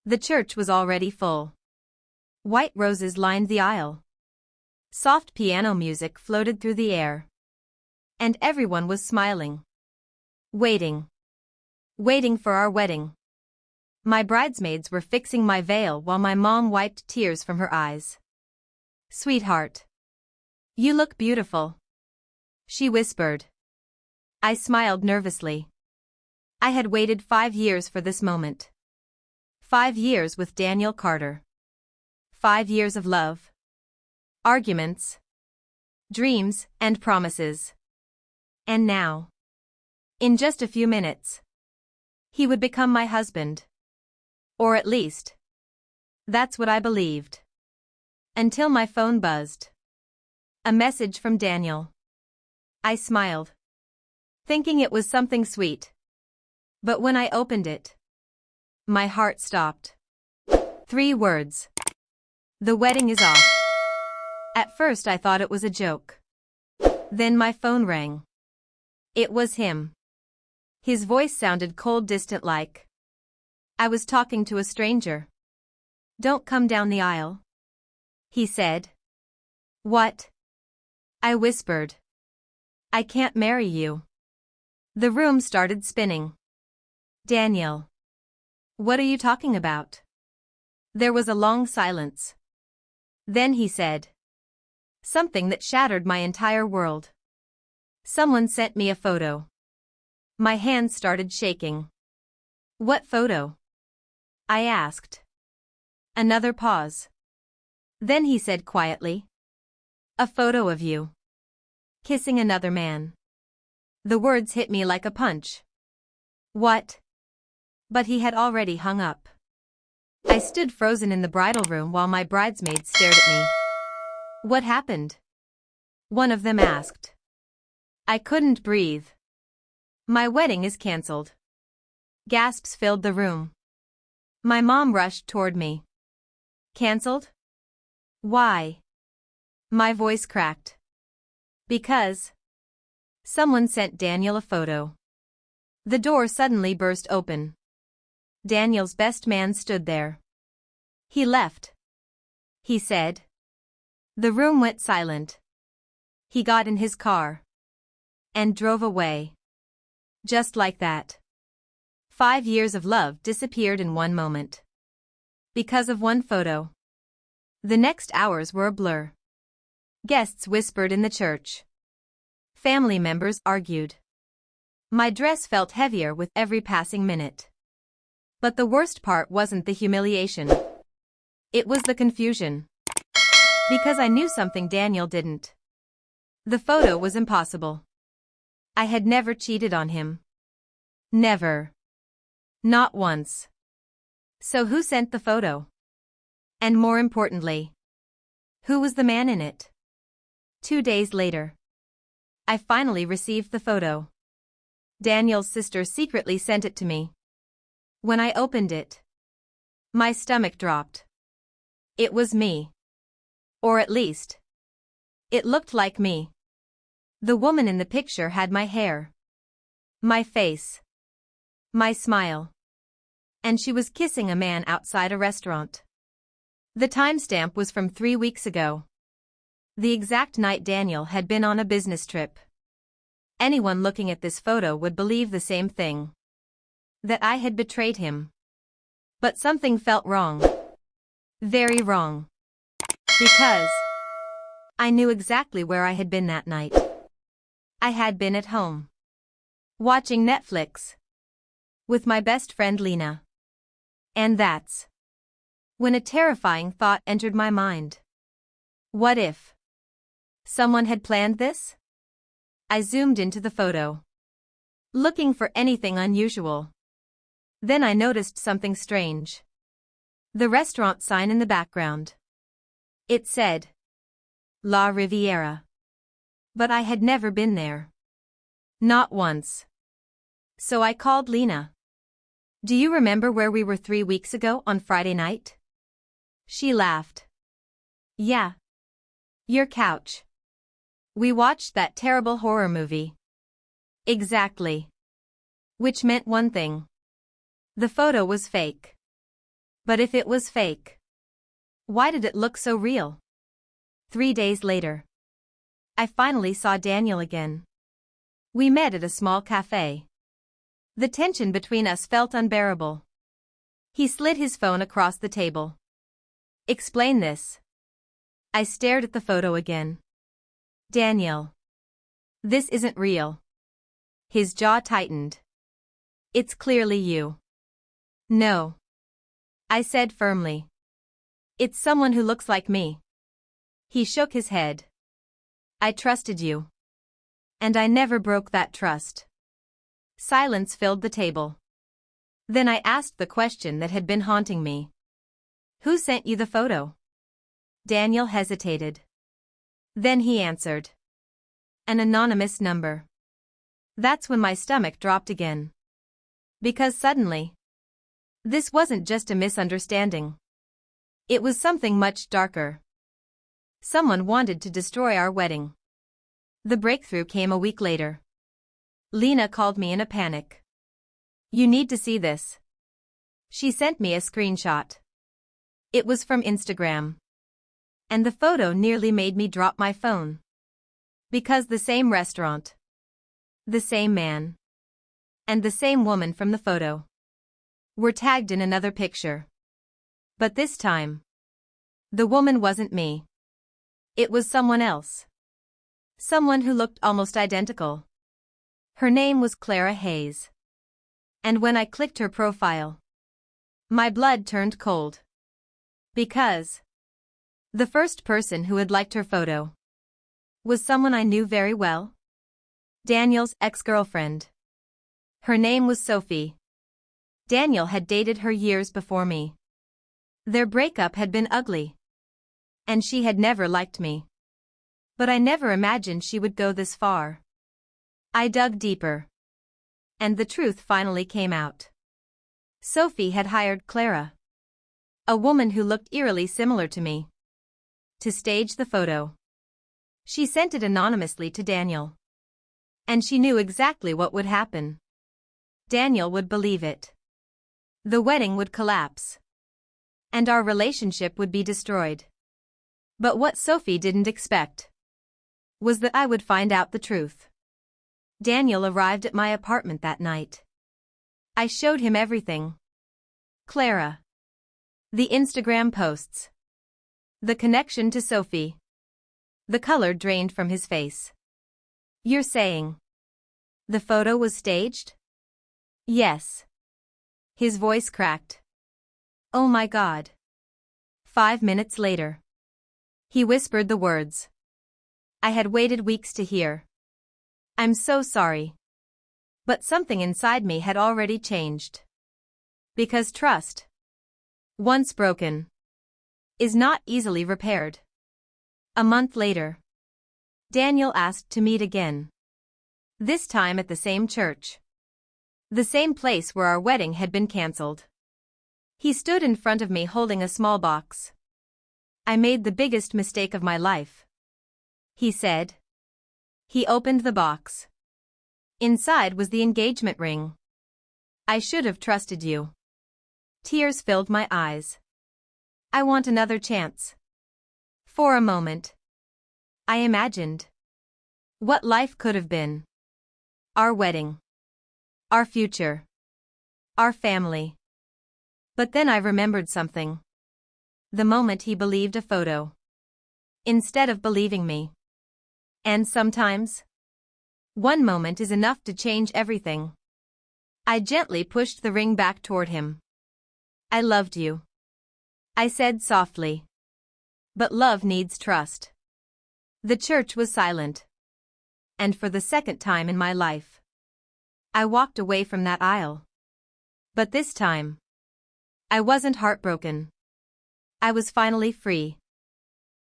The church was already full. White roses lined the aisle. Soft piano music floated through the air. And everyone was smiling. Waiting. Waiting for our wedding. My bridesmaids were fixing my veil while my mom wiped tears from her eyes. "Sweetheart. You look beautiful," she whispered. I smiled nervously. I had waited 5 years for this moment. 5 years with Daniel Carter. 5 years of love. Arguments. Dreams and promises. And now, in just a few minutes, he would become my husband. Or at least, that's what I believed. Until my phone buzzed. A message from Daniel. I smiled, thinking it was something sweet. But when I opened it, my heart stopped. 3 words. "The wedding is off." At first I thought it was a joke. Then my phone rang. It was him. His voice sounded cold, distant, like I was talking to a stranger. "Don't come down the aisle," he said. "What?" I whispered. "I can't marry you." The room started spinning. "Daniel. What are you talking about?" There was a long silence. Then he said something that shattered my entire world. "Someone sent me a photo." My hands started shaking. "What photo?" I asked. Another pause. Then he said quietly, "A photo of you kissing another man." The words hit me like a punch. "What?" But he had already hung up. I stood frozen in the bridal room while my bridesmaids stared at me. "What happened?" one of them asked. I couldn't breathe. "My wedding is cancelled." Gasps filled the room. My mom rushed toward me. "Cancelled? Why?" My voice cracked. "Because someone sent Daniel a photo." The door suddenly burst open. Daniel's best man stood there. "He left," he said. The room went silent. He got in his car and drove away. Just like that. 5 years of love disappeared in one moment. Because of one photo. The next hours were a blur. Guests whispered in the church. Family members argued. My dress felt heavier with every passing minute. But the worst part wasn't the humiliation. It was the confusion. Because I knew something Daniel didn't. The photo was impossible. I had never cheated on him. Never. Not once. So who sent the photo? And more importantly, who was the man in it? 2 days later, I finally received the photo. Daniel's sister secretly sent it to me. When I opened it, my stomach dropped. It was me. Or at least, it looked like me. The woman in the picture had my hair, my face, my smile. And she was kissing a man outside a restaurant. The timestamp was from 3 weeks ago. The exact night Daniel had been on a business trip. Anyone looking at this photo would believe the same thing. That I had betrayed him. But something felt wrong. Very wrong. Because I knew exactly where I had been that night. I had been at home. Watching Netflix. With my best friend Lena. And that's when a terrifying thought entered my mind. What if someone had planned this? I zoomed into the photo, looking for anything unusual. Then I noticed something strange. The restaurant sign in the background. It said La Riviera. But I had never been there. Not once. So I called Lena. "Do you remember where we were 3 weeks ago on Friday night?" She laughed. "Yeah. Your couch. We watched that terrible horror movie." Exactly. Which meant one thing. The photo was fake. But if it was fake, why did it look so real? 3 days later, I finally saw Daniel again. We met at a small cafe. The tension between us felt unbearable. He slid his phone across the table. Explain this. I stared at the photo again. Daniel. This isn't real. His jaw tightened. It's clearly you. No. I said firmly. It's someone who looks like me. He shook his head. I trusted you. And I never broke that trust. Silence filled the table. Then I asked the question that had been haunting me. Who sent you the photo? Daniel hesitated. Then he answered. An anonymous number. That's when my stomach dropped again. Because suddenly, this wasn't just a misunderstanding. It was something much darker. Someone wanted to destroy our wedding. The breakthrough came a week later. Lena called me in a panic. You need to see this. She sent me a screenshot. It was from Instagram. And the photo nearly made me drop my phone. Because the same restaurant, the same man, and the same woman from the photo were tagged in another picture. But this time, the woman wasn't me. It was someone else. Someone who looked almost identical. Her name was Clara Hayes. And when I clicked her profile, my blood turned cold. Because the first person who had liked her photo was someone I knew very well. Daniel's ex-girlfriend. Her name was Sophie. Daniel had dated her years before me. Their breakup had been ugly. And she had never liked me. But I never imagined she would go this far. I dug deeper. And the truth finally came out. Sophie had hired Clara, a woman who looked eerily similar to me, to stage the photo. She sent it anonymously to Daniel. And she knew exactly what would happen. Daniel would believe it. The wedding would collapse. And our relationship would be destroyed. But what Sophie didn't expect was that I would find out the truth. Daniel arrived at my apartment that night. I showed him everything. Clara. The Instagram posts. The connection to Sophie. The color drained from his face. You're saying the photo was staged? Yes. His voice cracked. Oh my God. 5 minutes later, he whispered the words I had waited weeks to hear. I'm so sorry. But something inside me had already changed. Because trust, once broken, is not easily repaired. A month later, Daniel asked to meet again. This time at the same church. The same place where our wedding had been cancelled. He stood in front of me holding a small box. I made the biggest mistake of my life, he said. He opened the box. Inside was the engagement ring. I should have trusted you. Tears filled my eyes. I want another chance. For a moment, I imagined what life could have been. Our wedding. Our future. Our family. But then I remembered something. The moment he believed a photo, instead of believing me. And sometimes, one moment is enough to change everything. I gently pushed the ring back toward him. I loved you, I said softly. But love needs trust. The church was silent. And for the second time in my life, I walked away from that aisle. But this time, I wasn't heartbroken. I was finally free.